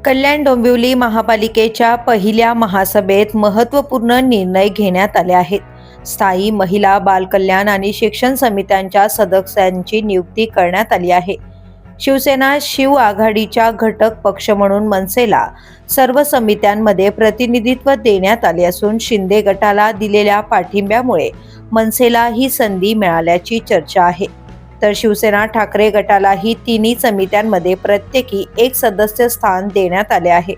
कल्याण डोंबिवली महापालिकेच्या पहिल्या महासभेत महत्त्वपूर्ण निर्णय घेण्यात आले आहेत. स्थायी महिला, बालकल्याण आणि शिक्षण समित्यांच्या सदस्यांची नियुक्ती करण्यात आली आहे. शिवसेना शिव आघाडीच्या घटक पक्ष म्हणून मनसेला सर्व समित्यांमध्ये प्रतिनिधित्व देण्यात आले असून शिंदे गटाला दिलेल्या पाठिंब्यामुळे मनसेला ही संधी मिळाल्याची चर्चा आहे. तर शिवसेना ठाकरे गटालाही तिन्ही समित्यांमध्ये प्रत्येकी एक सदस्य स्थान देण्यात आले आहे.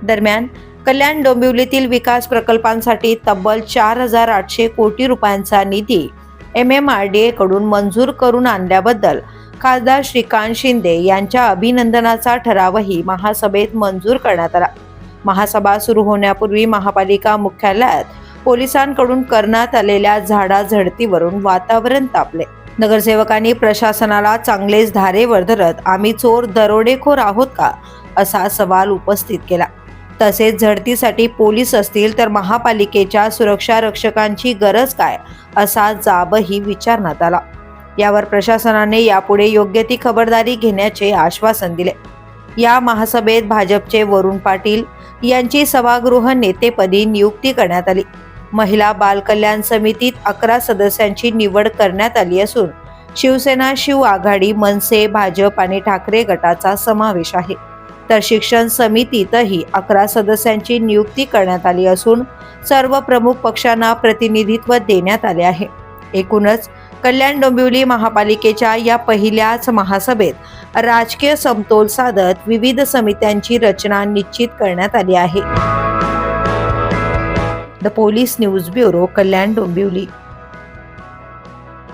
दरम्यान कल्याण डोंबिवलीतील विकास प्रकल्पांसाठी तब्बल 4,800 कोटी रुपयांचा निधी MMRDA कडून मंजूर करून आणल्याबद्दल खासदार श्रीकांत शिंदे यांच्या अभिनंदनाचा ठरावही महासभेत मंजूर करण्यात आला. महासभा सुरू होण्यापूर्वी महापालिका मुख्यालयात पोलिसांकडून करण्यात आलेल्या झाडाझडतीवरून वातावरण तापले. नगरसेवकांनी प्रशासनाला चांगलेच धारेवर धरत आम्ही चोर दरोडेखोर आहोत का असा सवाल उपस्थित केला. तसेच झडतीसाठी पोलीस असतील तर महापालिकेच्या सुरक्षा रक्षकांची गरज काय असा जाबही विचारण्यात आला. यावर प्रशासनाने यापुढे योग्य ती खबरदारी घेण्याचे आश्वासन दिले. या महासभेत भाजपचे वरुण पाटील यांची सभागृह नेतेपदी नियुक्ती करण्यात आली. महिला बाल कल्याण समितीत 11 सदस्यांची निवड करण्यात आली असून शिवसेना शिव आघाडी, मनसे, भाजप आणि ठाकरे गटाचा समावेश आहे. तर शिक्षण समितीतही 11 सदस्यांची नियुक्ती करण्यात आली असून सर्व प्रमुख पक्षांना प्रतिनिधित्व देण्यात आले आहे. एकूणच कल्याण डोंबिवली महापालिकेच्या या पहिल्याच महासभेत राजकीय समतोल साधत विविध समित्यांची रचना निश्चित करण्यात आली आहे. The police news bureau, Kalyan Dombivli.